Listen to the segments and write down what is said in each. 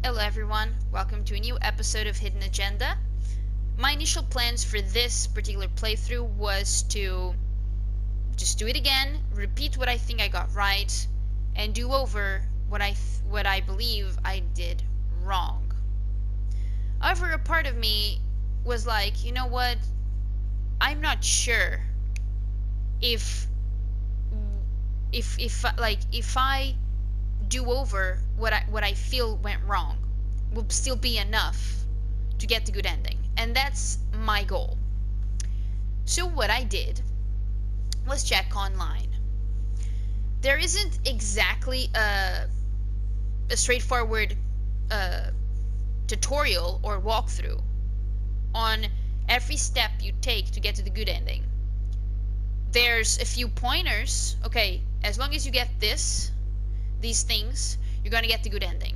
Hello everyone, welcome to a new episode of Hidden Agenda. My initial plans for this particular playthrough was to just do it again, repeat what I think I got right, and do over what I believe I did wrong. However, a part of me was like, you know what? I'm not sure if if I do over what I feel went wrong will still be enough to get the good ending, and that's my goal. So what I did was check online. There isn't exactly a straightforward uh, tutorial or walkthrough on every step you take to get to the good ending. There's a few pointers. Okay, as long as you get these things, you're gonna get the good ending.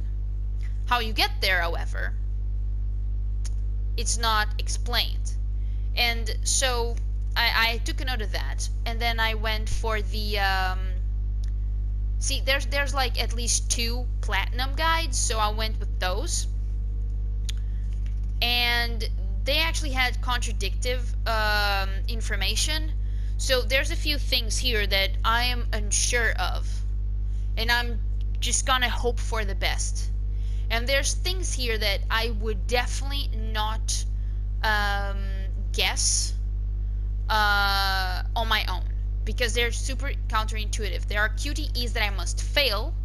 How you get there, however, it's not explained. And so I took a note of that, and then I went for the see, there's like at least 2 platinum guides, so I went with those. And they actually had contradictive information. So there's a few things here that I am unsure of, and I'm just gonna hope for the best. And there's things here that I would definitely not guess on my own, because they're super counterintuitive. There are QTEs that I must fail,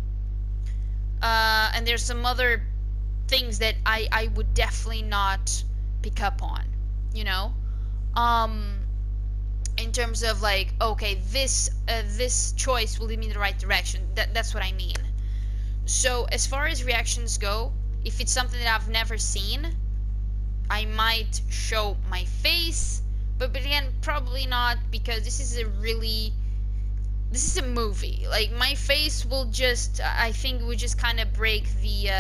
and there's some other things that I would definitely not pick up on, you know? In terms of like, okay, this choice will lead me in the right direction. That's what I mean. So as far as reactions go, if it's something that I've never seen, I might show my face, but again, probably not, because this is a movie. Like, my face will just, I think, would just kind of break the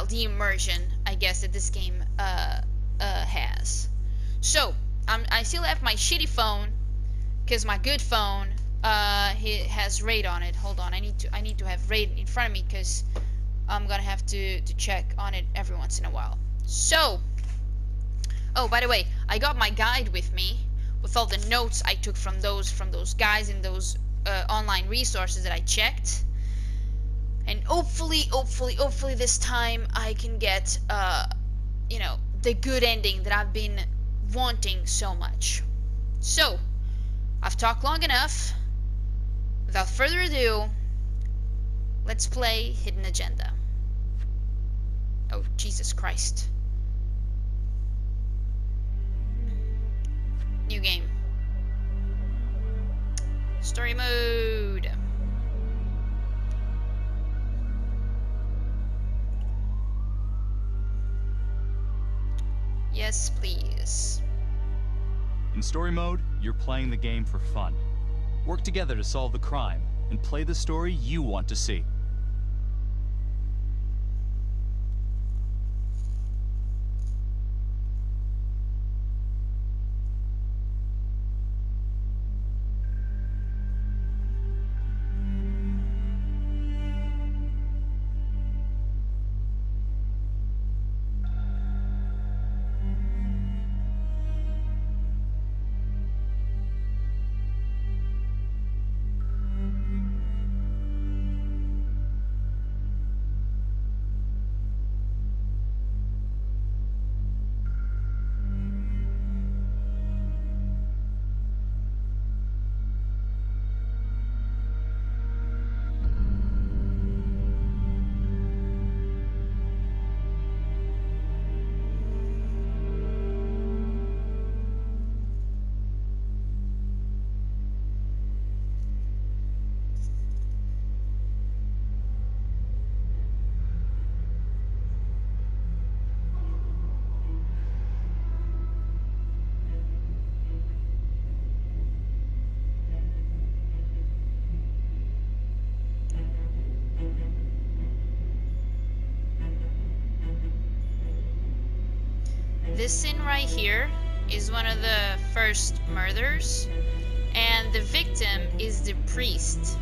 the immersion, I guess, that this game has. So I still have my shitty phone, because my good phone it has RAID on it. Hold on, I need to have RAID in front of me, because I'm gonna have to check on it every once in a while. So, oh, by the way, I got my guide with me with all the notes I took from those guys and those online resources that I checked. And hopefully this time I can get the good ending that I've been wanting so much. So, I've talked long enough. Without further ado, let's play Hidden Agenda. Oh, Jesus Christ. New game. Story mode. Yes, please. In story mode, you're playing the game for fun. Work together to solve the crime, and play the story you want to see. This scene right here is one of the first murders, and the victim is the priest.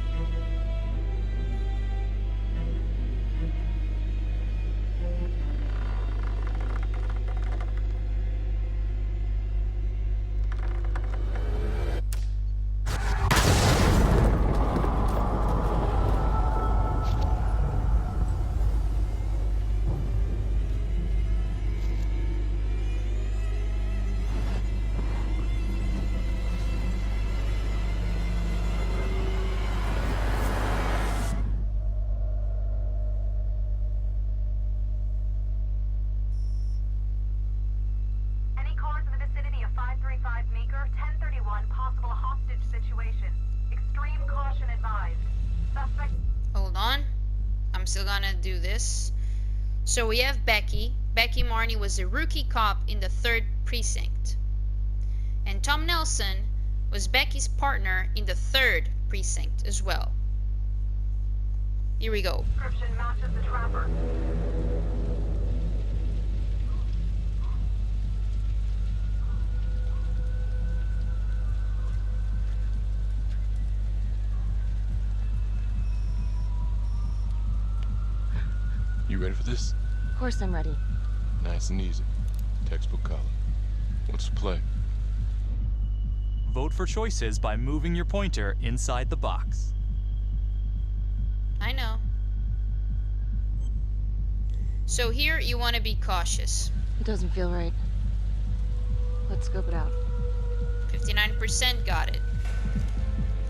still gonna do this. So we have Becky. Becky Marney was a rookie cop in the 3rd precinct. And Tom Nelson was Becky's partner in the 3rd precinct as well. Here we go. Description matches the trapper. You ready for this? Of course I'm ready. Nice and easy. Textbook column. What's the play? Vote for choices by moving your pointer inside the box. I know. So here you want to be cautious. It doesn't feel right. Let's scope it out. 59% got it.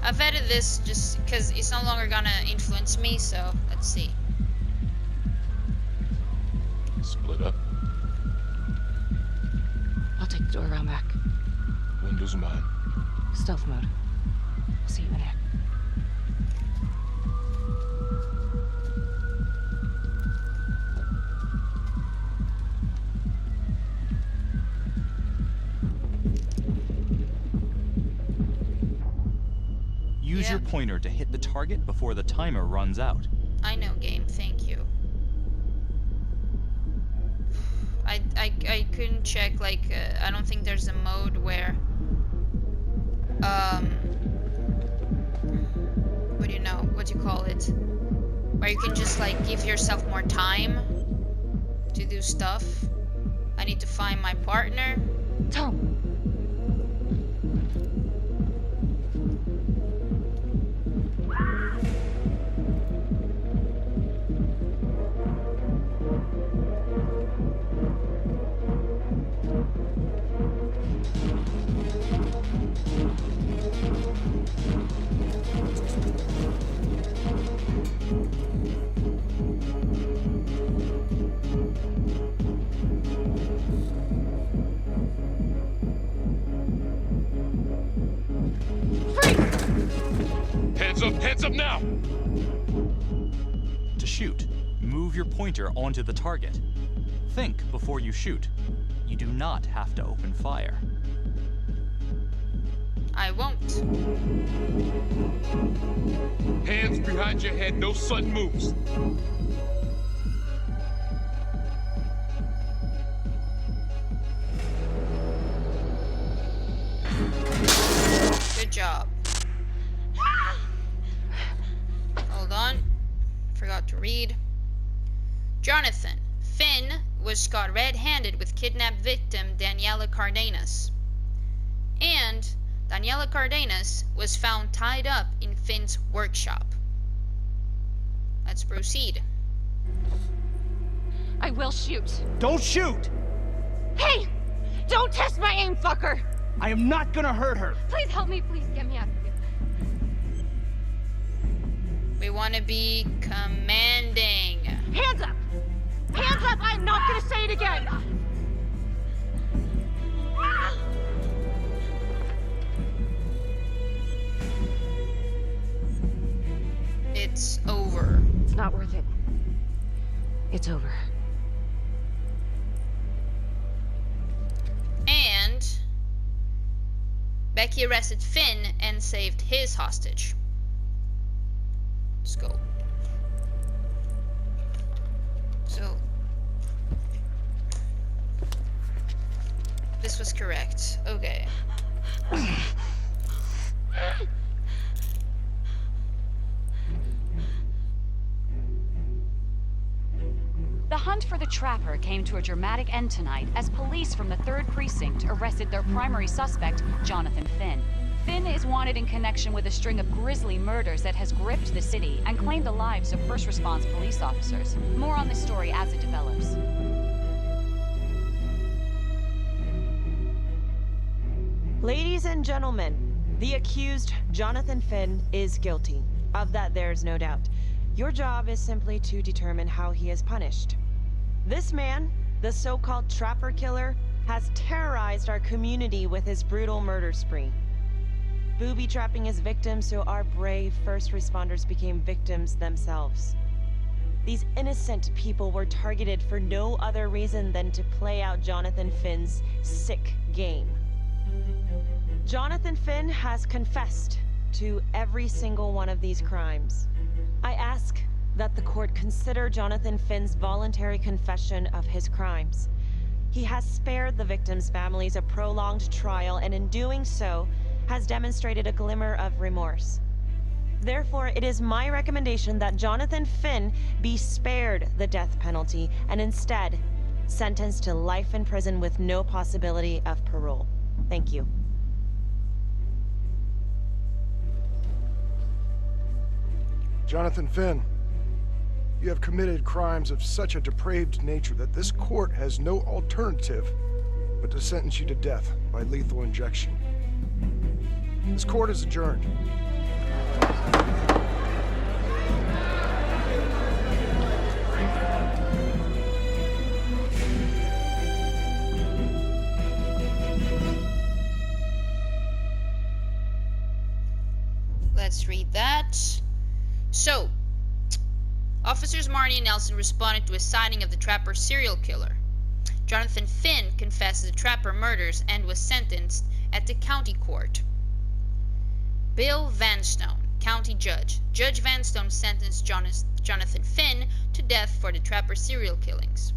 I've added this just because it's no longer gonna influence me, so let's see. Split up. I'll take the door around back. Windows mine. Stealth mode. I'll see you in there. Use your pointer to hit the target before the timer runs out. I know, game. Thank you. I couldn't check, like, I don't think there's a mode where, what do you call it? Where you can just, like, give yourself more time to do stuff. I need to find my partner. Tom! Hands up now! To shoot, move your pointer onto the target. Think before you shoot. You do not have to open fire. I won't. Hands behind your head, no sudden moves. Good job. Hold on. Forgot to read. Jonathan. Finn was caught red-handed with kidnapped victim Daniela Cardenas. And Daniela Cardenas was found tied up in Finn's workshop. Let's proceed. I will shoot. Don't shoot! Hey! Don't test my aim, fucker! I am not gonna hurt her. Please help me, please get me out of here. We want to be commanding. Hands up! Hands up! I'm not gonna say it again! It's over. It's not worth it. It's over. And Becky arrested Finn and saved his hostage. Let's go. So this was correct. Okay. The hunt for the Trapper came to a dramatic end tonight as police from the 3rd Precinct arrested their primary suspect, Jonathan Finn. Finn is wanted in connection with a string of grisly murders that has gripped the city and claimed the lives of first response police officers. More on this story as it develops. Ladies and gentlemen, the accused, Jonathan Finn, is guilty. Of that there's no doubt. Your job is simply to determine how he is punished. This man, the so-called Trapper Killer, has terrorized our community with his brutal murder spree. Booby-trapping his victims so our brave first responders became victims themselves. These innocent people were targeted for no other reason than to play out Jonathan Finn's sick game. Jonathan Finn has confessed to every single one of these crimes. I ask that the court consider Jonathan Finn's voluntary confession of his crimes. He has spared the victims' families a prolonged trial, and in doing so, has demonstrated a glimmer of remorse. Therefore, it is my recommendation that Jonathan Finn be spared the death penalty and instead sentenced to life in prison with no possibility of parole. Thank you. Jonathan Finn, you have committed crimes of such a depraved nature that this court has no alternative but to sentence you to death by lethal injection. This court is adjourned. Let's read that. So, officers Marnie and Nelson responded to a sighting of the Trapper serial killer. Jonathan Finn confessed the Trapper murders and was sentenced at the county court. Bill Vanstone, county judge. Judge Vanstone sentenced Jonathan Finn to death for the Trapper serial killings.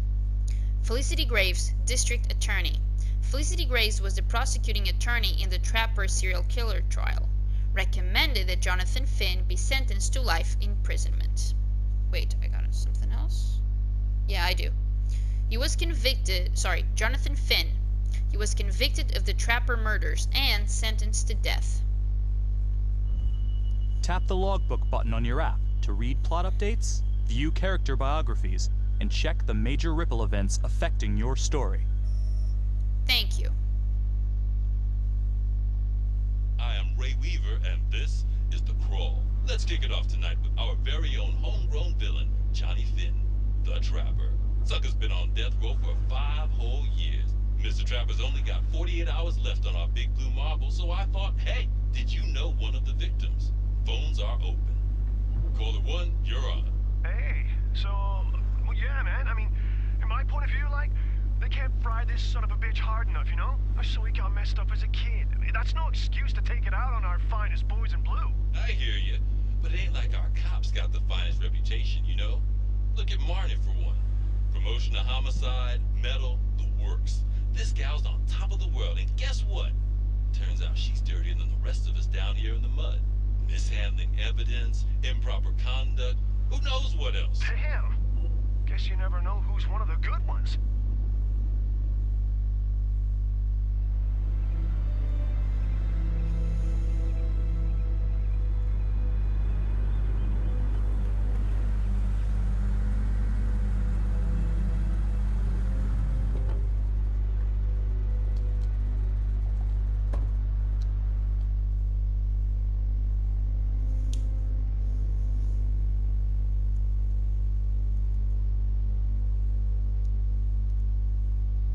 Felicity Graves, district attorney. Felicity Graves was the prosecuting attorney in the Trapper serial killer trial. Recommended that Jonathan Finn be sentenced to life imprisonment. Wait, I got something else? Yeah, I do. Jonathan Finn. He was convicted of the Trapper murders and sentenced to death. Tap the logbook button on your app to read plot updates, view character biographies, and check the major ripple events affecting your story. Thank you. I am Ray Weaver, and this is The Crawl. Let's kick it off tonight with our very own homegrown villain, Johnny Finn, the Trapper. Sucker's been on death row for 5 whole years. Mr. Trapper's only got 48 hours left on our big blue marble, so I thought, hey, did you know one of the victims? Phones are open. Caller 1, you're on. Hey, so, well, yeah, man. I mean, in my point of view, like, they can't fry this son of a bitch hard enough, you know? So he got messed up as a kid. I mean, that's no excuse to take it out on our finest boys in blue. I hear you, but it ain't like our cops got the finest reputation, you know? Look at Marnie for one. Promotion to homicide, medal, the works. This gal's on top of the world, and guess what? Turns out she's dirtier than the rest of us down here in the mud. Mishandling evidence, improper conduct, who knows what else? Damn. Guess you never know who's one of the good ones.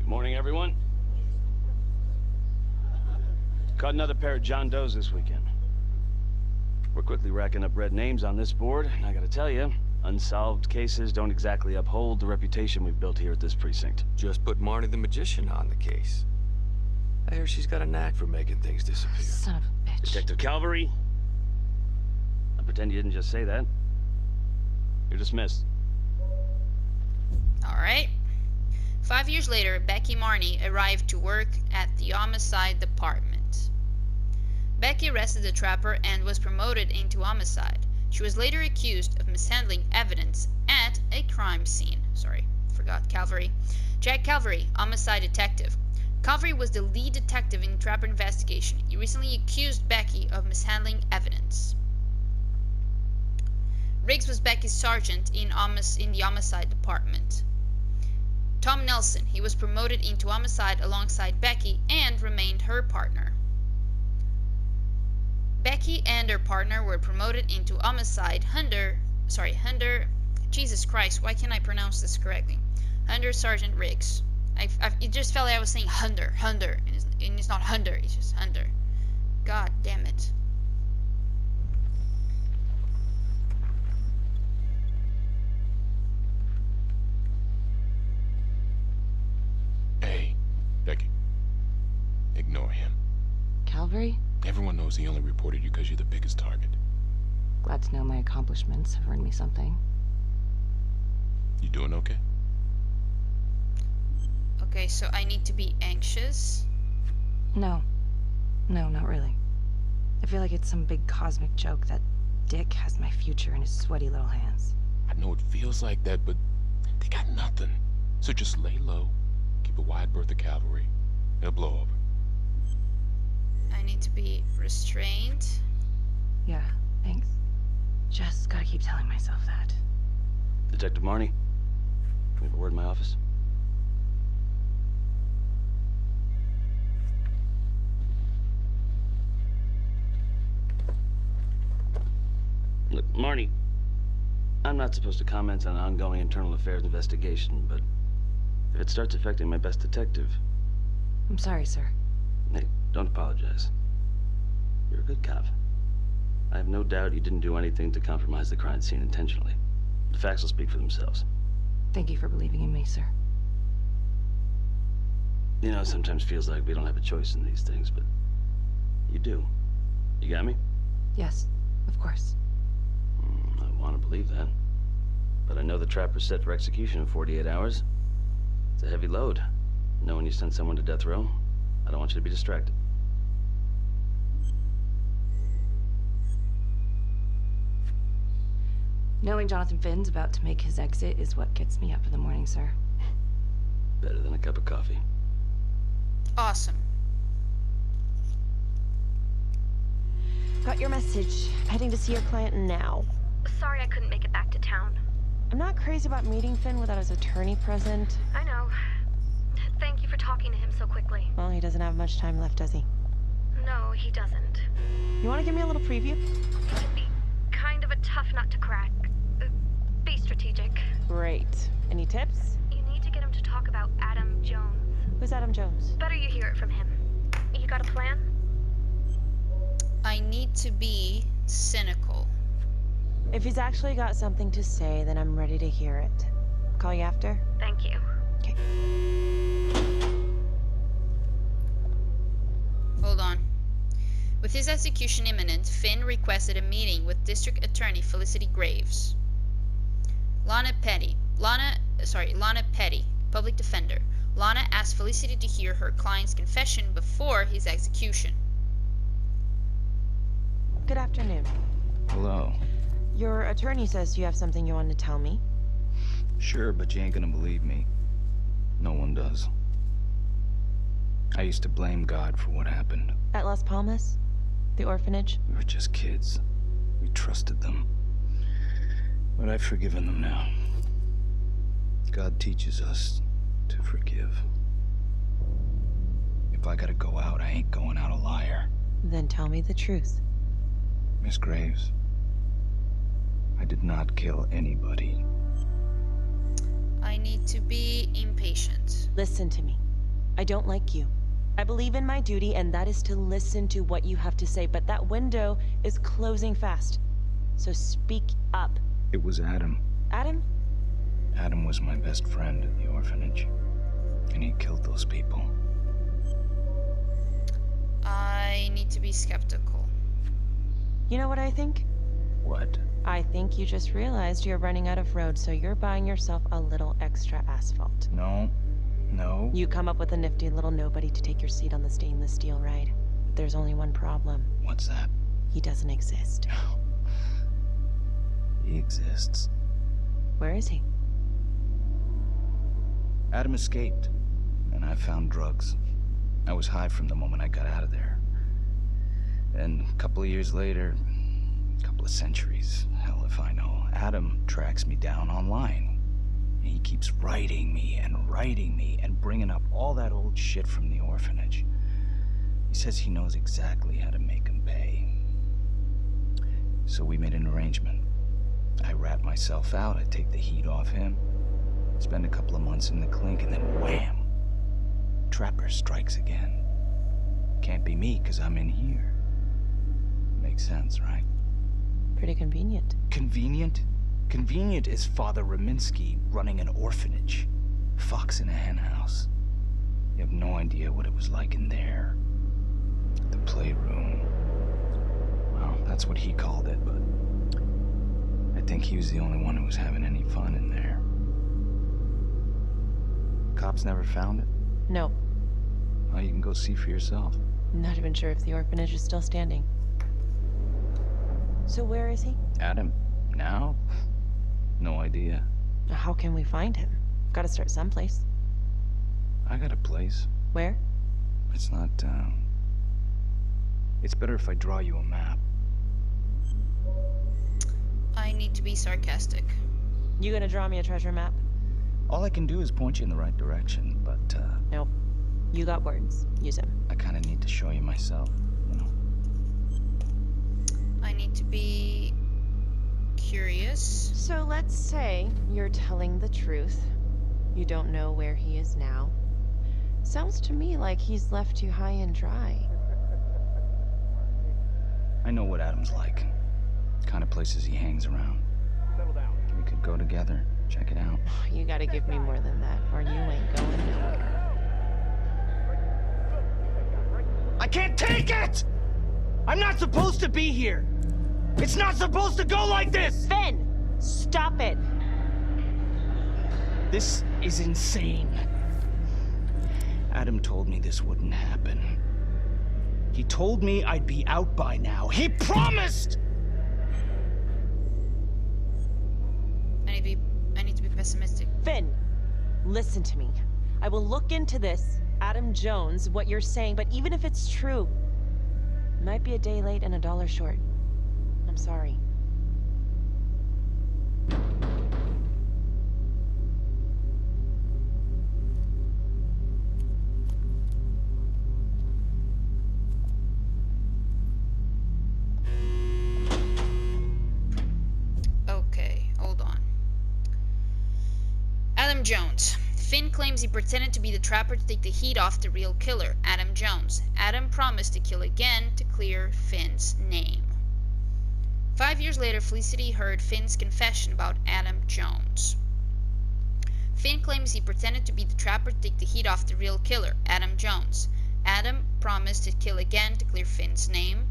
Morning, everyone. Caught another pair of John Does this weekend. We're quickly racking up red names on this board, and I gotta tell you, unsolved cases don't exactly uphold the reputation we've built here at this precinct. Just put Marnie the Magician on the case. I hear she's got a knack for making things disappear. Son of a bitch. Detective Calvary? I pretend you didn't just say that. You're dismissed. Alright. 5 years later, Becky Marnie arrived to work at the homicide department. Becky arrested the Trapper and was promoted into homicide. She was later accused of mishandling evidence at a crime scene. Sorry, forgot Calvary. Jack Calvary, homicide detective. Calvary was the lead detective in the Trapper investigation. He recently accused Becky of mishandling evidence. Riggs was Becky's sergeant in the homicide department. Tom Nelson, he was promoted into homicide alongside Becky and remained her partner. Becky and her partner were promoted into homicide. Hunter, Jesus Christ, why can't I pronounce this correctly? Hunter Sergeant Riggs. It just felt like I was saying Hunter, and it's not Hunter, it's just Hunter. God damn it. Becky, ignore him. Calvary? Everyone knows he only reported you because you're the biggest target. Glad to know my accomplishments have earned me something. You doing okay? Okay, so I need to be anxious. No. No, not really. I feel like it's some big cosmic joke that Dick has my future in his sweaty little hands. I know it feels like that, but they got nothing. So just lay low, keep a wide berth of cavalry. They'll blow over. I need to be restrained. Yeah, thanks. Just gotta keep telling myself that. Detective Marnie, we have a word in my office. Look, Marnie, I'm not supposed to comment on an ongoing internal affairs investigation, but if it starts affecting my best detective... I'm sorry, sir. Hey, don't apologize. You're a good cop. I have no doubt you didn't do anything to compromise the crime scene intentionally. The facts will speak for themselves. Thank you for believing in me, sir. You know, it sometimes feels like we don't have a choice in these things, but you do. You got me? Yes, of course. I want to believe that. But I know the trapper's set for execution in 48 hours. It's a heavy load. Knowing you send someone to death row, I don't want you to be distracted. Knowing Jonathan Finn's about to make his exit is what gets me up in the morning, sir. Better than a cup of coffee. Awesome. Got your message. Heading to see your client now. Sorry I couldn't make it back to town. I'm not crazy about meeting Finn without his attorney present. I know. Thank you for talking to him so quickly. Well, he doesn't have much time left, does he? No, he doesn't. You want to give me a little preview? It can be kind of a tough nut to crack. Be strategic. Great. Any tips? You need to get him to talk about Adam Jones. Who's Adam Jones? Better you hear it from him. You got a plan? I need to be cynical. If he's actually got something to say, then I'm ready to hear it. Call you after? Thank you. Okay. Hold on. With his execution imminent, Finn requested a meeting with District Attorney Felicity Graves. Lana Petty, Public Defender. Lana asked Felicity to hear her client's confession before his execution. Good afternoon. Hello. Your attorney says you have something you want to tell me. Sure, but you ain't gonna believe me. No one does. I used to blame God for what happened. At Las Palmas? The orphanage? We were just kids. We trusted them. But I've forgiven them now. God teaches us to forgive. If I gotta go out, I ain't going out a liar. Then tell me the truth. Miss Graves, I did not kill anybody. I need to be impatient. Listen to me. I don't like you. I believe in my duty, and that is to listen to what you have to say, but that window is closing fast. So speak up. It was Adam. Adam? Adam was my best friend at the orphanage, and he killed those people. I need to be skeptical. You know what I think? What? I think you just realized you're running out of road, so you're buying yourself a little extra asphalt. No. No. You come up with a nifty little nobody to take your seat on the stainless steel ride. But there's only one problem. What's that? He doesn't exist. He exists. Where is he? Adam escaped, and I found drugs. I was high from the moment I got out of there. And a couple of years later, a couple of centuries, hell if I know, Adam tracks me down online. He keeps writing me and bringing up all that old shit from the orphanage. He says he knows exactly how to make him pay. So we made an arrangement. I rat myself out, I take the heat off him, spend a couple of months in the clink, and then wham! Trapper strikes again. Can't be me, 'cause I'm in here. Makes sense, right? Pretty convenient. Convenient? Convenient is Father Raminsky running an orphanage. Fox in a hen house. You have no idea what it was like in there. The playroom. Well, that's what he called it, but I think he was the only one who was having any fun in there. Cops never found it? No. Well, you can go see for yourself. I'm not even sure if the orphanage is still standing. So where is he? Adam? Now? No idea. How can we find him? Gotta start someplace. I got a place. Where? It's not, It's better if I draw you a map. I need to be sarcastic. You gonna draw me a treasure map? All I can do is point you in the right direction, but, Nope. You got words. Use them. I kinda need to show you myself, you know? I need to be curious. So let's say you're telling the truth. You don't know where he is now. Sounds to me like he's left you high and dry. I know what Adam's like. Kind of places he hangs around. We could go together, check it out. You gotta give me more than that, or you ain't going nowhere. I can't take it! I'm not supposed to be here! It's not supposed to go like this! Finn! Stop it! This is insane. Adam told me this wouldn't happen. He told me I'd be out by now. He promised! I need to be pessimistic. Finn, listen to me. I will look into this, Adam Jones, what you're saying, but even if it's true, it might be a day late and $1 short. I'm sorry. Okay, hold on. Adam Jones. Finn claims he pretended to be the trapper to take the heat off the real killer, Adam Jones. Adam promised to kill again to clear Finn's name. 5 years later, Felicity heard Finn's confession about Adam Jones. Finn claims he pretended to be the trapper to take the heat off the real killer, Adam Jones. Adam promised to kill again to clear Finn's name.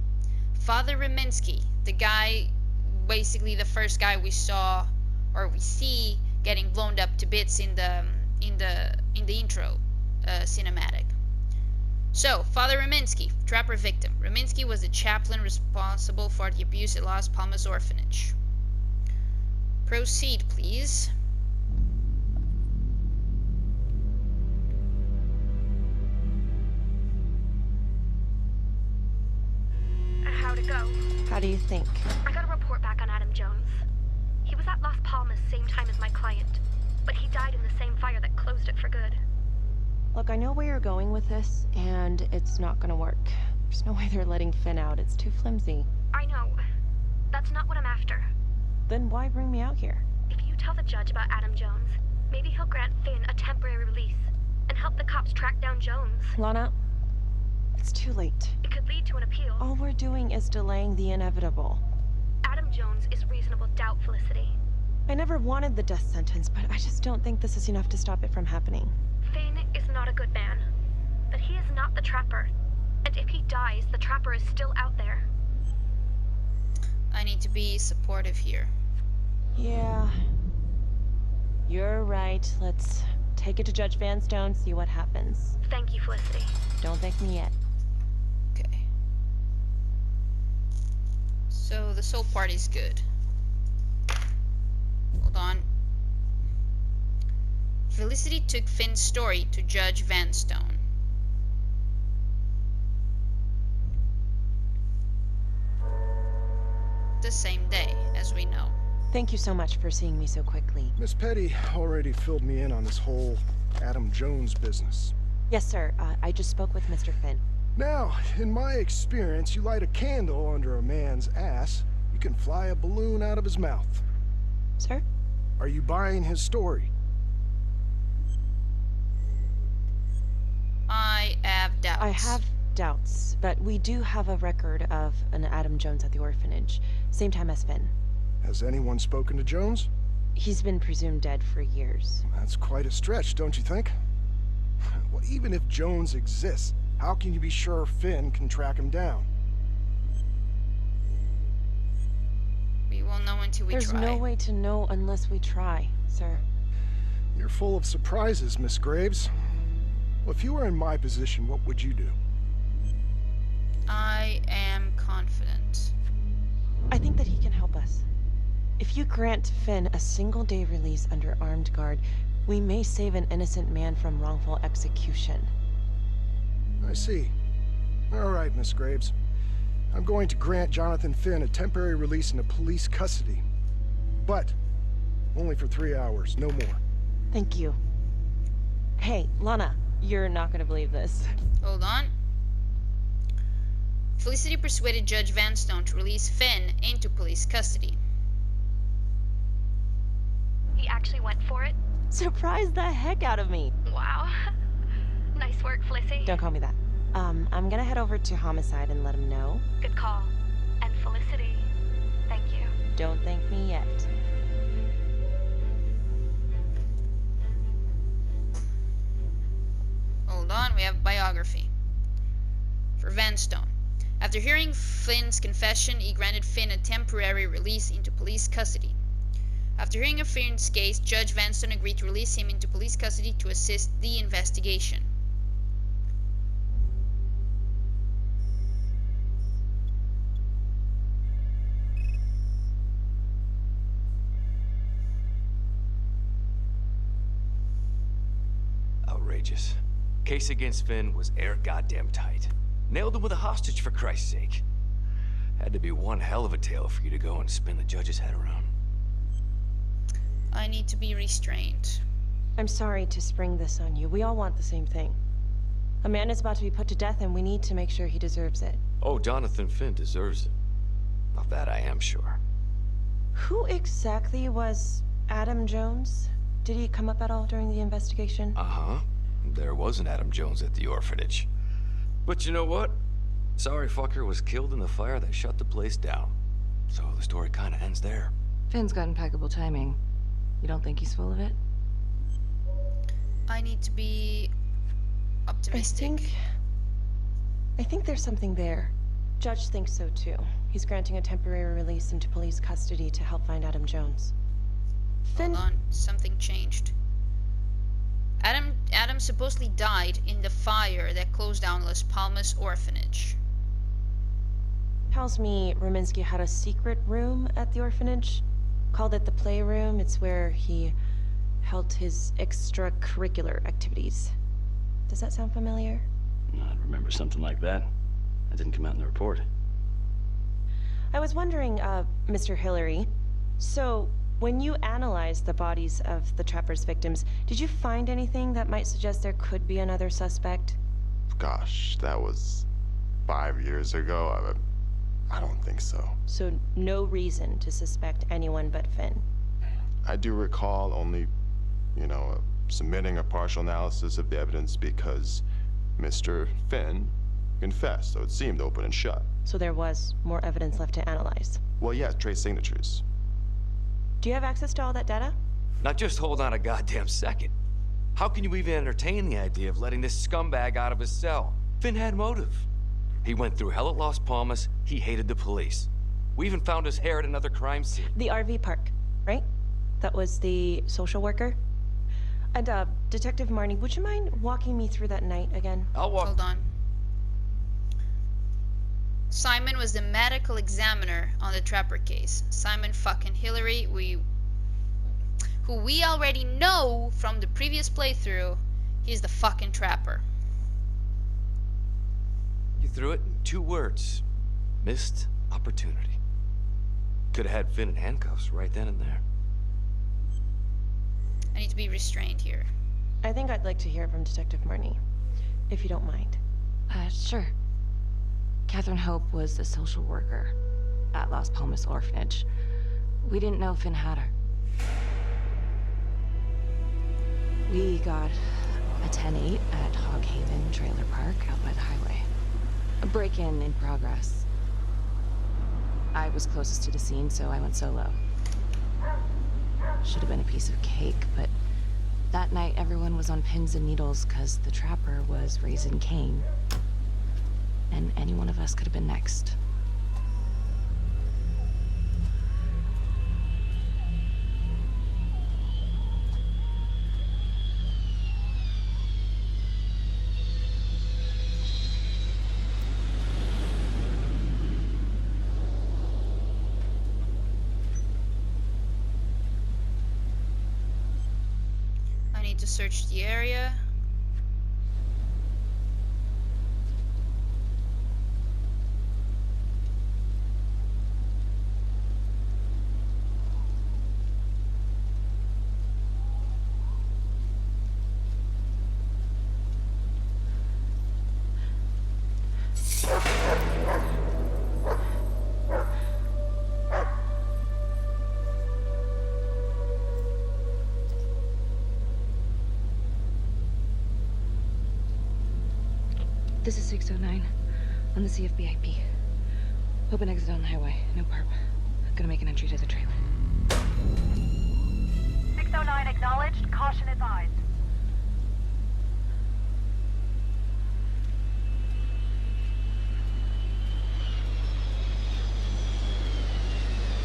Father Reminsky, the guy, basically the first guy we saw, or we see, getting blown up to bits in the intro cinematic. So, Father Reminsky, trapper victim. Reminsky was the chaplain responsible for the abuse at Las Palmas Orphanage. Proceed, please. How'd it go? How do you think? I got a report back on Adam Jones. He was at Las Palmas same time as my client, but he died in the same fire that closed it for good. Look, I know where you're going with this, and it's not gonna work. There's no way they're letting Finn out. It's too flimsy. I know. That's not what I'm after. Then why bring me out here? If you tell the judge about Adam Jones, maybe he'll grant Finn a temporary release and help the cops track down Jones. Lana, it's too late. It could lead to an appeal. All we're doing is delaying the inevitable. Adam Jones is reasonable doubt, Felicity. I never wanted the death sentence, but I just don't think this is enough to stop it from happening. Finn is not a good man, but he is not the trapper. And if he dies, the trapper is still out there. I need to be supportive here. Yeah. You're right. Let's take it to Judge Van Stone, see what happens. Thank you, Felicity. Don't thank me yet. Okay. So the soul part is good. Hold on. Felicity took Finn's story to Judge Van Stone. The same day, as we know. Thank you so much for seeing me so quickly. Miss Petty already filled me in on this whole Adam Jones business. Yes, sir. I just spoke with Mr. Finn. Now, in my experience, you light a candle under a man's ass, you can fly a balloon out of his mouth. Sir? Are you buying his story? I have doubts. I have doubts, but we do have a record of an Adam Jones at the orphanage. Same time as Finn. Has anyone spoken to Jones? He's been presumed dead for years. That's quite a stretch, don't you think? Well, even if Jones exists, how can you be sure Finn can track him down? We won't know until we There's try. no way to know unless we try, sir. You're full of surprises, Miss Graves. Well, if you were in my position, what would you do? I am confident. I think that he can help us. If you grant Finn a single-day release under armed guard, we may save an innocent man from wrongful execution. I see. All right, Miss Graves. I'm going to grant Jonathan Finn a temporary release into police custody. But only for 3 hours, no more. Thank you. Hey, Lana, you're not gonna believe this. Hold on. Felicity persuaded Judge Vanstone to release Finn into police custody. He actually went for it? Surprised the heck out of me. Wow. Nice work, Felicity. Don't call me that. I'm gonna head over to Homicide and let him know. Good call. And Felicity, thank you. Don't thank me yet. Hold on, we have biography. For Vanstone. After hearing Finn's confession, he granted Finn a temporary release into police custody. After hearing of Finn's case, Judge Vanstone agreed to release him into police custody to assist the investigation. Outrageous. Case against Finn was air goddamn tight. Nailed him with a hostage, for Christ's sake. Had to be one hell of a tale for you to go and spin the judge's head around. I need to be restrained. I'm sorry to spring this on you. We all want the same thing. A man is about to be put to death, and we need to make sure he deserves it. Oh, Jonathan Finn deserves it. Of that I am sure. Who exactly was Adam Jones? Did he come up at all during the investigation? Uh-huh. There was an Adam Jones at the orphanage. But you know what? Sorry fucker was killed in the fire that shut the place down. So the story kind of ends there. Finn's got impeccable timing. You don't think he's full of it? I need to be optimistic. I think there's something there. Judge thinks so too. He's granting a temporary release into police custody to help find Adam Jones. Hold on, something changed. Adam supposedly died in the fire that closed down Las Palmas orphanage. Tells me Rominsky had a secret room at the orphanage. Called it the playroom. It's where he held his extracurricular activities. Does that sound familiar? I remember something like that. That didn't come out in the report. I was wondering, Mr. Hillary, so when you analyzed the bodies of the Trapper's victims, did you find anything that might suggest there could be another suspect? Gosh, that was 5 years ago. I don't think so. So no reason to suspect anyone but Finn? I do recall only, submitting a partial analysis of the evidence because Mr. Finn confessed, so it seemed open and shut. So there was more evidence left to analyze? Well, yeah, trace signatures. Do you have access to all that data? Now just hold on a goddamn second. How can you even entertain the idea of letting this scumbag out of his cell? Finn had motive. He went through hell at Las Palmas. He hated the police. We even found his hair at another crime scene. The RV park, right? That was the social worker? And, Detective Marnie, would you mind walking me through that night again? I'll walk. Hold on. Simon was the medical examiner on the Trapper case. Simon fucking Hillary, who we already know from the previous playthrough, he's the fucking Trapper. You threw it in 2 words. Missed opportunity. Could have had Finn in handcuffs right then and there. I need to be restrained here. I think I'd like to hear from Detective Marnie, if you don't mind. Sure. Catherine Hope was a social worker at Las Palmas Orphanage. We didn't know Finn had her. We got a 10-8 at Hog Haven Trailer Park out by the highway. A break-in in progress. I was closest to the scene, so I went solo. Should have been a piece of cake, but That night, everyone was on pins and needles because the trapper was raising Cain. And any one of us could have been next. I need to search the area. This is 609 on the CFBIP. Open exit on the highway. No perp. Gonna make an entry to the trailer. 609 acknowledged. Caution advised.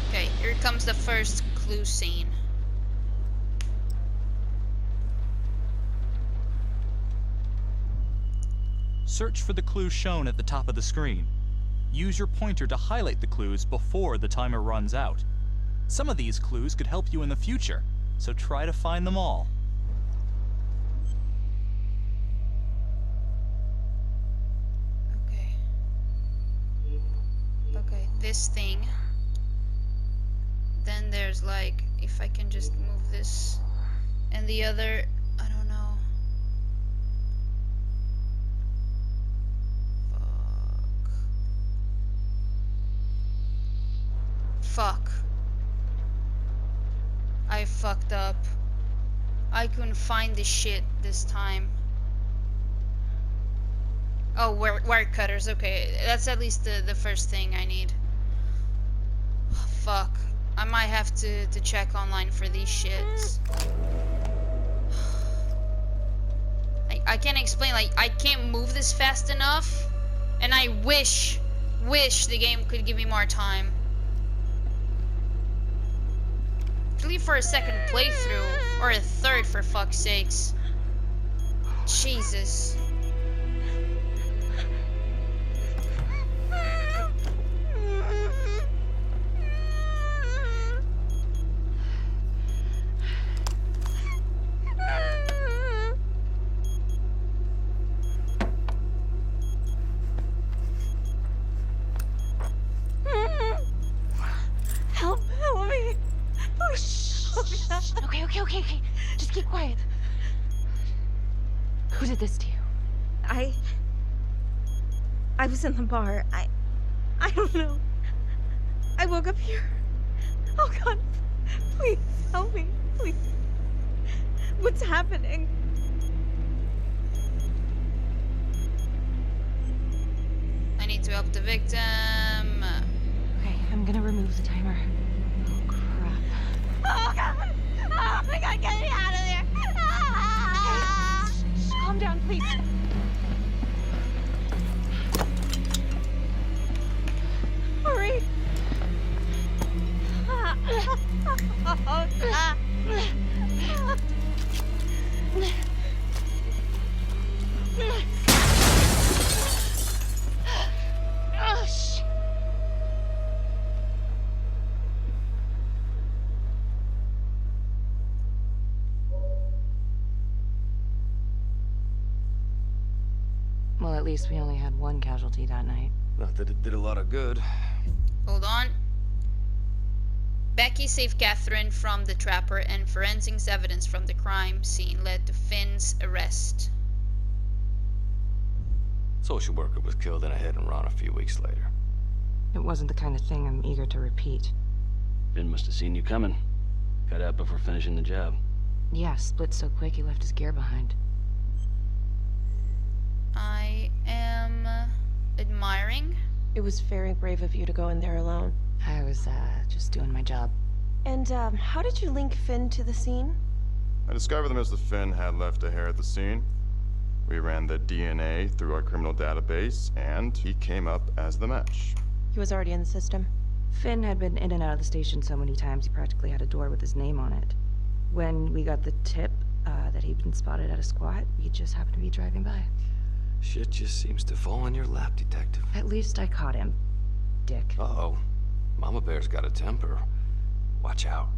Okay, here comes the first clue scene. Search for the clues shown at the top of the screen. Use your pointer to highlight the clues before the timer runs out. Some of these clues could help you in the future, so try to find them all. Okay. Okay, this thing. Then there's like, if I can just move this. And the other, I don't know. Fuck. I fucked up. I couldn't find this shit this time. Oh, wire cutters. Okay, that's at least the first thing I need. Oh, fuck. I might have to check online for these shits. I can't explain, like, I can't move this fast enough. And I wish the game could give me more time. Leave for a second playthrough, or a third for fuck's sakes. Jesus. Help me. Okay. Just keep quiet. Who did this to you? I was in the bar. I don't know. I woke up here. Oh God, please help me, please. What's happening? I need to help the victim. Okay, I'm gonna remove the timer. Oh crap. Oh God! Oh my God, get me out of there! Ah! Shh, calm down, please. Hurry! Well, at least we only had one casualty that night. Not that it did a lot of good. Hold on. Becky saved Catherine from the trapper, and forensics evidence from the crime scene led to Finn's arrest. Social worker was killed in a hit and run a few weeks later. It wasn't the kind of thing I'm eager to repeat. Finn must have seen you coming. Got out before finishing the job. Yeah, split so quick he left his gear behind. I am admiring. It was very brave of you to go in there alone. I was, just doing my job. And, how did you link Finn to the scene? I discovered that Mr. Finn had left a hair at the scene. We ran the DNA through our criminal database, and he came up as the match. He was already in the system. Finn had been in and out of the station so many times he practically had a door with his name on it. When we got the tip that he'd been spotted at a squat, we just happened to be driving by. Shit just seems to fall in your lap, Detective. At least I caught him, Dick. Uh-oh. Mama Bear's got a temper. Watch out.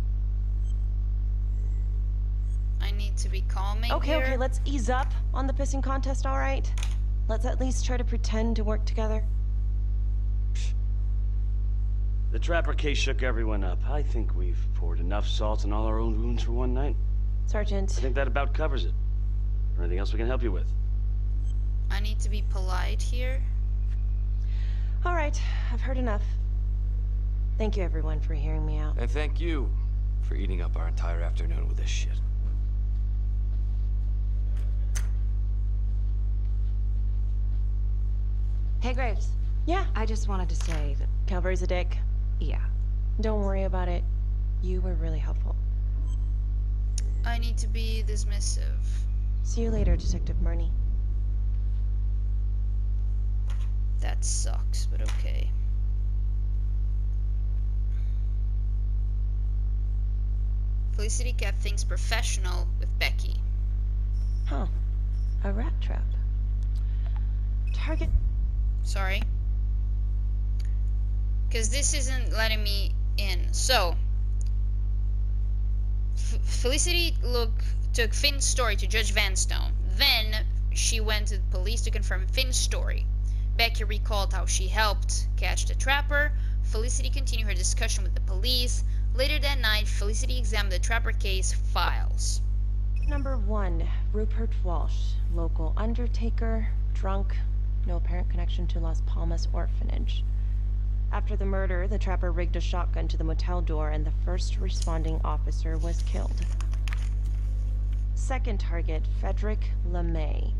I need to be calming here. Okay, let's ease up on the pissing contest, all right? Let's at least try to pretend to work together. The Trapper case shook everyone up. I think we've poured enough salt in all our own wounds for one night. Sergeant. I think that about covers it. Anything else we can help you with? I need to be polite here. All right, I've heard enough. Thank you, everyone, for hearing me out. And thank you for eating up our entire afternoon with this shit. Hey, Graves. Yeah? I just wanted to say that... Calvary's a dick. Yeah. Don't worry about it. You were really helpful. I need to be dismissive. See you later, Detective Marnie. That sucks, but okay. Felicity kept things professional with Becky. Huh. A rat trap. Target... Sorry. Because this isn't letting me in. So, Felicity took Finn's story to Judge Vanstone. Then, she went to the police to confirm Finn's story. Becky recalled how she helped catch the trapper. Felicity continued her discussion with the police. Later that night, Felicity examined the Trapper case files. Number 1, Rupert Walsh, local undertaker, drunk, no apparent connection to Las Palmas orphanage. After the murder, the Trapper rigged a shotgun to the motel door and the first responding officer was killed. Second target, Frederick LeMay,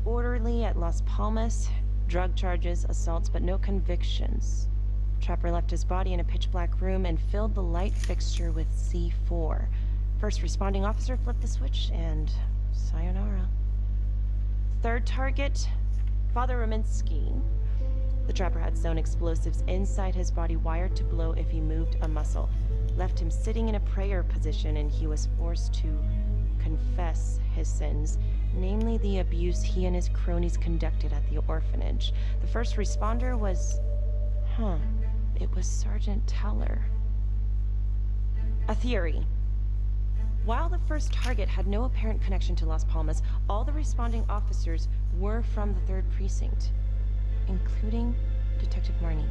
orderly at Las Palmas, drug charges, assaults, but no convictions. Trapper left his body in a pitch-black room and filled the light fixture with C4. First responding officer flipped the switch, and sayonara. Third target, Father Rominsky. The Trapper had sewn explosives inside his body, wired to blow if he moved a muscle. Left him sitting in a prayer position, and he was forced to confess his sins, namely the abuse he and his cronies conducted at the orphanage. The first responder was... it was Sergeant Teller. A theory. While the first target had no apparent connection to Las Palmas, all the responding officers were from the 3rd Precinct, including Detective Marnie.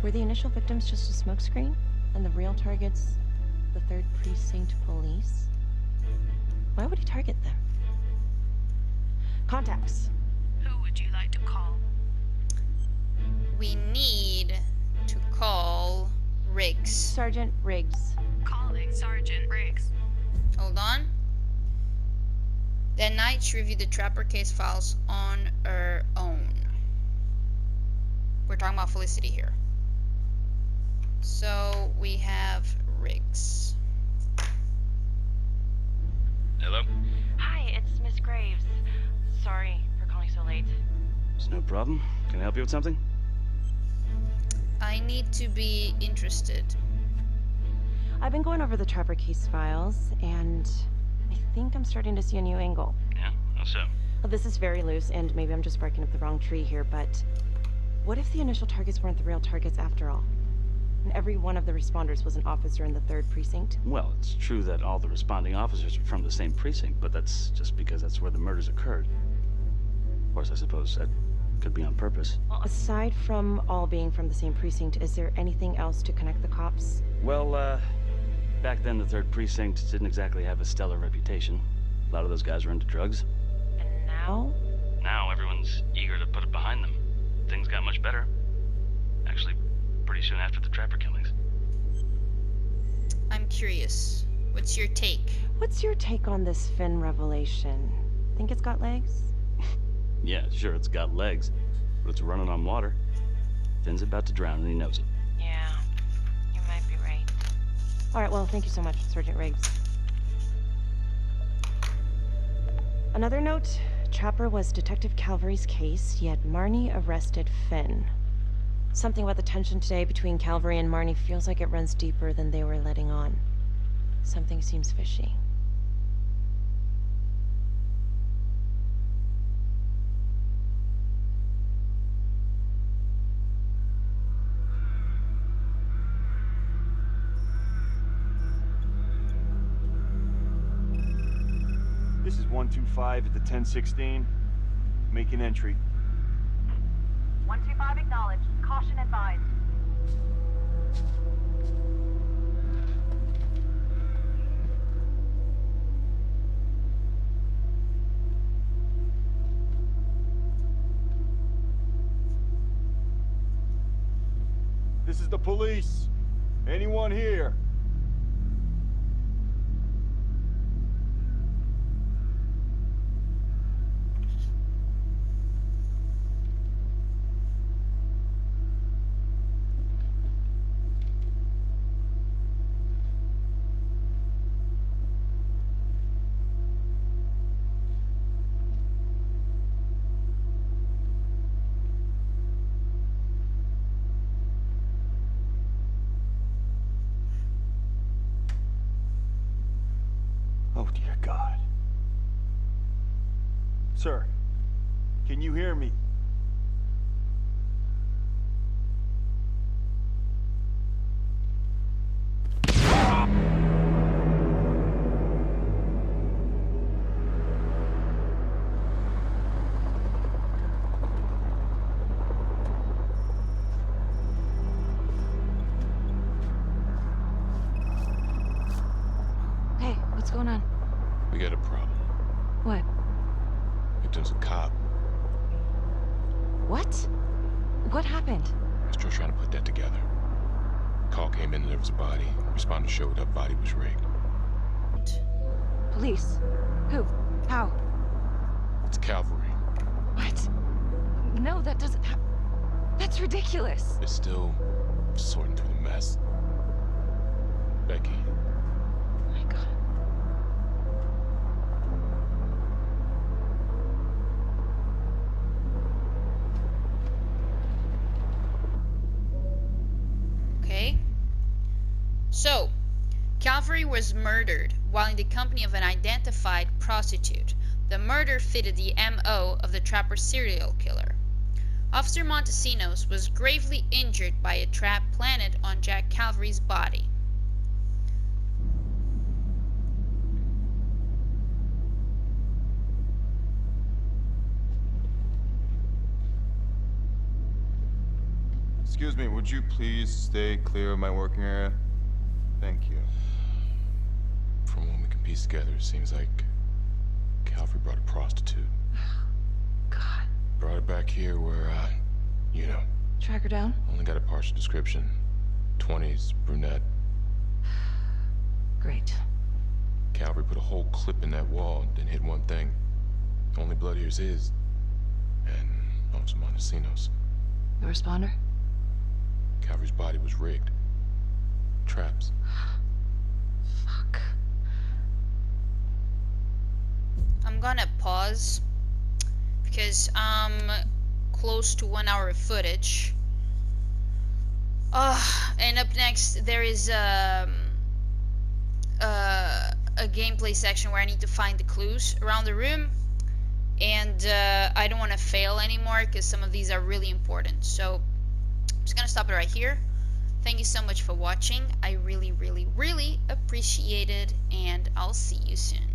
Were the initial victims just a smokescreen, and the real targets the 3rd Precinct police? Why would he target them? Contacts. Who would you like to call? We need to call Riggs. Sergeant Riggs. Calling Sergeant Riggs. Hold on. That night, she reviewed the Trapper case files on her own. We're talking about Felicity here. So, we have Riggs. Hello? Hi, it's Miss Graves. Sorry for calling so late. It's no problem. Can I help you with something? I need to be interested. I've been going over the Trapper case files, and I think I'm starting to see a new angle. Yeah? How so? Well, this is very loose, and maybe I'm just barking up the wrong tree here, but what if the initial targets weren't the real targets after all? And every one of the responders was an officer in the 3rd Precinct? Well, it's true that all the responding officers are from the same precinct, but that's just because that's where the murders occurred. Of course, I suppose that could be on purpose. Well, aside from all being from the same precinct, is there anything else to connect the cops? Well, back then the 3rd Precinct didn't exactly have a stellar reputation. A lot of those guys were into drugs. And now? Now everyone's eager to put it behind them. Things got much better. Actually, pretty soon after the Trapper killings. I'm curious. What's your take? What's your take on this Finn revelation? Think it's got legs? Yeah, sure, it's got legs, but it's running on water. Finn's about to drown and he knows it. Yeah, you might be right. All right, well, thank you so much, Sergeant Riggs. Another note, Trapper was Detective Calvary's case, yet Marnie arrested Finn. Something about the tension today between Calvary and Marnie feels like it runs deeper than they were letting on. Something seems fishy. This is 125 at the 1016. Making entry. 125 acknowledged. Caution advised. This is the police. Anyone here? Oh, dear God. Sir, can you hear me? Hey, what's going on? We got a problem. What? Victim's a cop. What? What happened? Still trying to put that together. Call came in and there was a body. Responder showed up, body was rigged. Police? Who? How? It's Calvary. What? No, that doesn't That's ridiculous. They're still sorting through the mess. Becky. Oh my God. Okay. So, Calvary was murdered while in the company of an identified prostitute. The murder fitted the MO of the Trapper serial killer. Officer Montesinos was gravely injured by a trap planted on Jack Calvary's body. Excuse me, would you please stay clear of my working area? Thank you. From what we can piece together, it seems like Calvary brought a prostitute. God. Brought her back here where, you know. Track her down? Only got a partial description. 20s, brunette. Great. Calvary put a whole clip in that wall, then hit one thing. Only blood here's his. And Officer Montesinos. The responder? Calvary's body was rigged. Traps. Fuck. I'm gonna pause because I'm close to 1 hour of footage. And up next there is a gameplay section where I need to find the clues around the room, and I don't want to fail anymore because some of these are really important. So I'm just gonna stop it right here. Thank you so much for watching. I really, really, really appreciate it, and I'll see you soon.